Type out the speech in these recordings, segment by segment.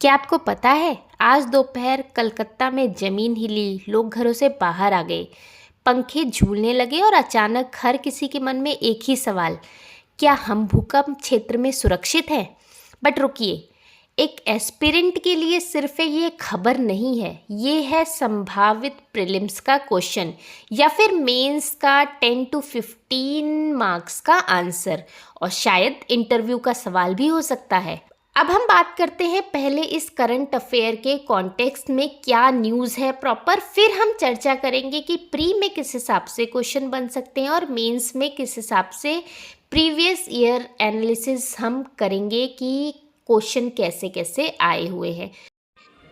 क्या आपको पता है आज दोपहर कलकत्ता में जमीन हिली, लोग घरों से बाहर आ गए, पंखे झूलने लगे और अचानक हर किसी के मन में एक ही सवाल, क्या हम भूकंप क्षेत्र में सुरक्षित हैं? बट रुकिए, एक एस्पिरेंट के लिए सिर्फ ये खबर नहीं है, ये है संभावित प्रीलिम्स का क्वेश्चन या फिर मेंस का 10 to 15 मार्क्स का आंसर और शायद इंटरव्यू का सवाल भी हो सकता है। अब हम बात करते हैं पहले इस करंट अफेयर के कॉन्टेक्स्ट में क्या न्यूज़ है प्रॉपर, फिर हम चर्चा करेंगे कि प्री में किस हिसाब से क्वेश्चन बन सकते हैं और मेंस में किस हिसाब से प्रीवियस ईयर एनालिसिस हम करेंगे कि क्वेश्चन कैसे कैसे आए हुए हैं।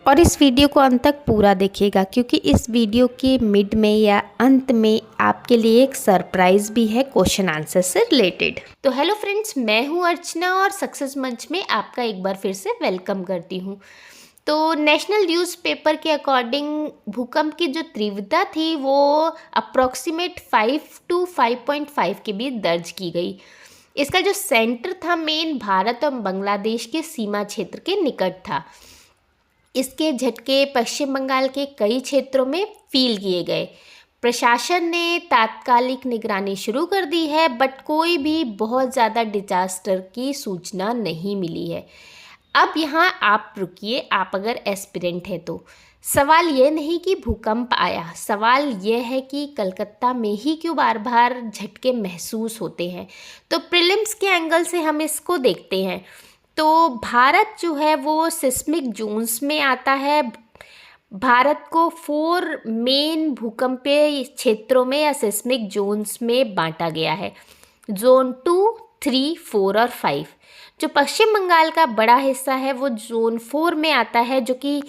और इस वीडियो को अंत तक पूरा देखिएगा क्योंकि इस वीडियो के मिड में या अंत में आपके लिए एक सरप्राइज भी है क्वेश्चन आंसर से रिलेटेड। तो हेलो फ्रेंड्स, मैं हूं अर्चना और सक्सेस मंच में आपका एक बार फिर से वेलकम करती हूं। तो नेशनल न्यूज़पेपर के अकॉर्डिंग भूकंप की जो तीव्रता थी वो अप्रॉक्सीमेट 5 to 5.5 के बीच दर्ज की गई। इसका जो सेंटर था मेन भारत और बांग्लादेश के सीमा क्षेत्र के निकट था। इसके झटके पश्चिम बंगाल के कई क्षेत्रों में फील किए गए। प्रशासन ने तात्कालिक निगरानी शुरू कर दी है बट कोई भी बहुत ज़्यादा डिजास्टर की सूचना नहीं मिली है। अब यहाँ आप रुकिए, आप अगर एस्पिरेंट हैं तो सवाल ये नहीं कि भूकंप आया, सवाल ये है कि कलकत्ता में ही क्यों बार बार झटके महसूस होते हैं। तो प्रीलिम्स के एंगल से हम इसको देखते हैं। तो भारत जो है वो सिस्मिक जोन्स में आता है। भारत को 4 मेन भूकंपीय क्षेत्रों में या सिस्मिक जोन्स में बांटा गया है, जोन 2, 3, 4 और 5। जो पश्चिम बंगाल का बड़ा हिस्सा है वो जोन 4 में आता है, जो कि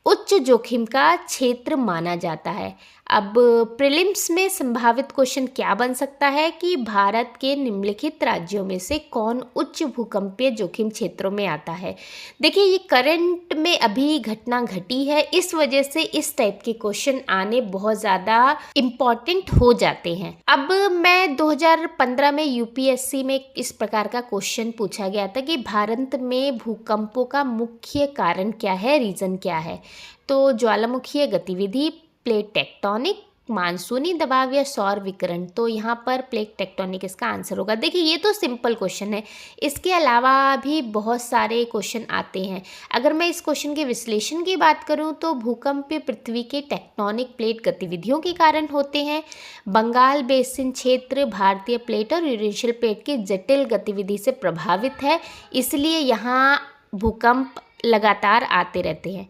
उच्च जोखिम का क्षेत्र माना जाता है। अब प्रीलिम्स में संभावित क्वेश्चन क्या बन सकता है कि भारत के निम्नलिखित राज्यों में से कौन उच्च भूकंपीय जोखिम क्षेत्रों में आता है। देखिए, ये करंट में अभी घटना घटी है, इस वजह से इस टाइप के क्वेश्चन आने बहुत ज़्यादा इम्पॉर्टेंट हो जाते हैं। अब मैं 2015 में यूपीएससी में इस प्रकार का क्वेश्चन पूछा गया था कि भारत में भूकंपों का मुख्य कारण क्या है, रीज़न क्या है। तो ज्वालामुखीय गतिविधि, प्लेट टेक्टोनिक, मानसूनी दबाव या सौर विकिरण। तो यहाँ पर प्लेट टेक्टोनिक इसका आंसर होगा। देखिए, ये तो सिंपल क्वेश्चन है, इसके अलावा भी बहुत सारे क्वेश्चन आते हैं। अगर मैं इस क्वेश्चन के विश्लेषण की बात करूँ तो भूकंप पृथ्वी के टेक्टोनिक प्लेट गतिविधियों के कारण होते हैं। बंगाल बेसिन क्षेत्र भारतीय प्लेट और यूरेशियल प्लेट की जटिल गतिविधि से प्रभावित है, इसलिए यहाँ भूकंप लगातार आते रहते हैं।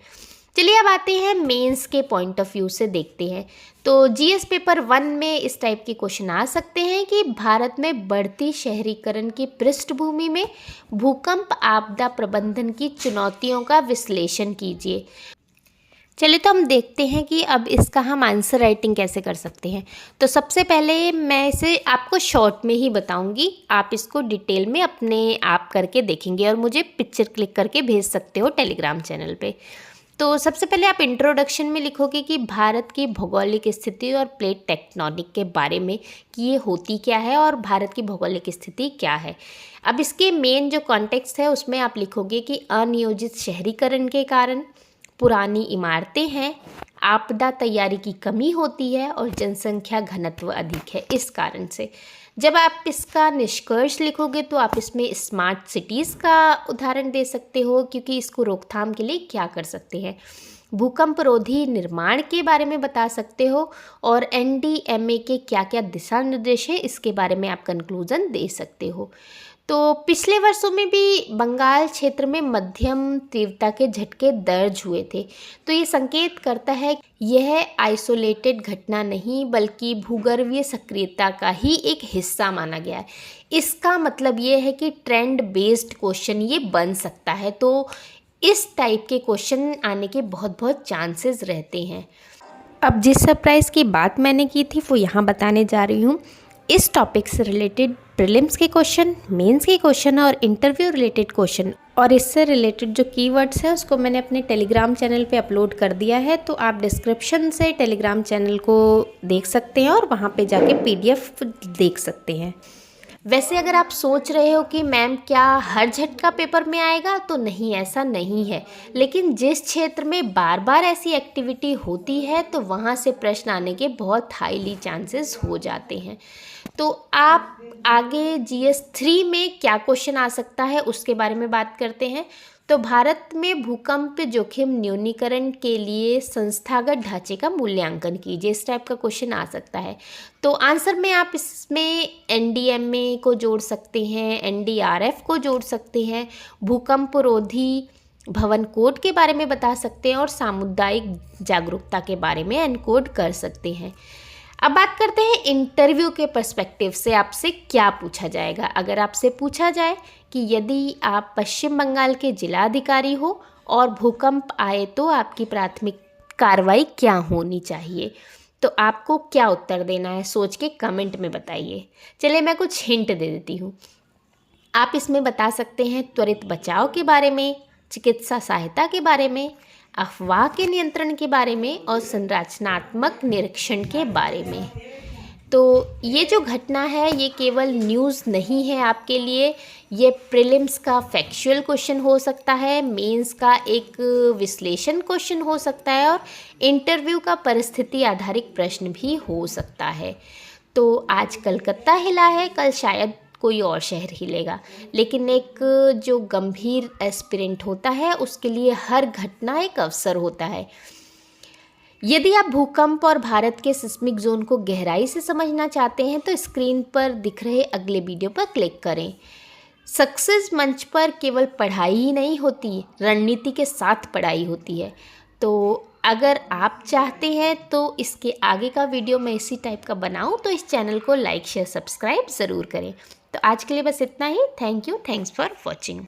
चलिए अब आते हैं मेंस के पॉइंट ऑफ व्यू से देखते हैं। तो जीएस पेपर 1 में इस टाइप के क्वेश्चन आ सकते हैं कि भारत में बढ़ती शहरीकरण की पृष्ठभूमि में भूकंप आपदा प्रबंधन की चुनौतियों का विश्लेषण कीजिए। चलिए तो हम देखते हैं कि अब इसका हम आंसर राइटिंग कैसे कर सकते हैं। तो सबसे पहले मैं इसे आपको शॉर्ट में ही बताऊंगी, आप इसको डिटेल में अपने आप करके देखेंगे और मुझे पिक्चर क्लिक करके भेज सकते हो टेलीग्राम चैनल पे। तो सबसे पहले आप इंट्रोडक्शन में लिखोगे कि भारत की भौगोलिक स्थिति और प्लेट टेक्टोनिक के बारे में कि ये होती क्या है और भारत की भौगोलिक स्थिति क्या है। अब इसके मेन जो कॉन्टेक्स्ट है उसमें आप लिखोगे कि अनियोजित शहरीकरण के कारण पुरानी इमारतें हैं, आपदा तैयारी की कमी होती है और जनसंख्या घनत्व अधिक है। इस कारण से जब आप इसका निष्कर्ष लिखोगे तो आप इसमें स्मार्ट सिटीज़ का उदाहरण दे सकते हो, क्योंकि इसको रोकथाम के लिए क्या कर सकते हैं। भूकंप रोधी निर्माण के बारे में बता सकते हो और एनडीएमए के क्या क्या दिशा निर्देश है इसके बारे में आप कंक्लूजन दे सकते हो। तो पिछले वर्षों में भी बंगाल क्षेत्र में मध्यम तीव्रता के झटके दर्ज हुए थे, तो ये संकेत करता है यह आइसोलेटेड घटना नहीं बल्कि भूगर्भीय सक्रियता का ही एक हिस्सा माना गया है। इसका मतलब ये है कि ट्रेंड बेस्ड क्वेश्चन ये बन सकता है। तो इस टाइप के क्वेश्चन आने के बहुत चांसेस रहते हैं। अब जिस सरप्राइज़ की बात मैंने की थी वो यहाँ बताने जा रही हूँ। इस टॉपिक से रिलेटेड प्रीलिम्स के क्वेश्चन, मेंस के क्वेश्चन और इंटरव्यू रिलेटेड क्वेश्चन और इससे रिलेटेड जो कीवर्ड्स हैं उसको मैंने अपने टेलीग्राम चैनल पे अपलोड कर दिया है। तो आप डिस्क्रिप्शन से टेलीग्राम चैनल को देख सकते हैं और वहाँ पे जाके पीडीएफ देख सकते हैं। वैसे अगर आप सोच रहे हो कि मैम क्या हर झटका पेपर में आएगा, तो नहीं, ऐसा नहीं है। लेकिन जिस क्षेत्र में बार बार ऐसी एक्टिविटी होती है तो वहाँ से प्रश्न आने के बहुत हाईली चांसेस हो जाते हैं। तो आप आगे जीएस 3 में क्या क्वेश्चन आ सकता है उसके बारे में बात करते हैं। तो भारत में भूकंप जोखिम न्यूनीकरण के लिए संस्थागत ढांचे का मूल्यांकन कीजिए, इस टाइप का क्वेश्चन आ सकता है। तो आंसर में आप इसमें एनडीएमए को जोड़ सकते हैं, एनडीआरएफ को जोड़ सकते हैं, भूकंप रोधी भवन कोड के बारे में बता सकते हैं और सामुदायिक जागरूकता के बारे में एनकोड कर सकते हैं। अब बात करते हैं इंटरव्यू के पर्सपेक्टिव से आपसे क्या पूछा जाएगा। अगर आपसे पूछा जाए कि यदि आप पश्चिम बंगाल के जिलाधिकारी हो और भूकंप आए तो आपकी प्राथमिक कार्रवाई क्या होनी चाहिए, तो आपको क्या उत्तर देना है, सोच के कमेंट में बताइए। चलिए मैं कुछ हिंट दे देती हूँ। आप इसमें बता सकते हैं त्वरित बचाव के बारे में, चिकित्सा सहायता के बारे में, अफवाह के नियंत्रण के बारे में और संरचनात्मक निरीक्षण के बारे में। तो ये जो घटना है ये केवल न्यूज़ नहीं है आपके लिए, ये प्रीलिम्स का फैक्चुअल क्वेश्चन हो सकता है, मेंस का एक विश्लेषण क्वेश्चन हो सकता है और इंटरव्यू का परिस्थिति आधारित प्रश्न भी हो सकता है। तो आज कलकत्ता हिला है, कल शायद कोई और शहर हिलेगा, लेकिन एक जो गंभीर एस्पिरेंट होता है उसके लिए हर घटना एक अवसर होता है। यदि आप भूकंप और भारत के सिस्मिक जोन को गहराई से समझना चाहते हैं तो स्क्रीन पर दिख रहे अगले वीडियो पर क्लिक करें। सक्सेस मंच पर केवल पढ़ाई ही नहीं होती, रणनीति के साथ पढ़ाई होती है। तो अगर आप चाहते हैं तो इसके आगे का वीडियो मैं इसी टाइप का बनाऊं तो इस चैनल को लाइक शेयर सब्सक्राइब ज़रूर करें। तो आज के लिए बस इतना ही। Thank you, thanks for watching.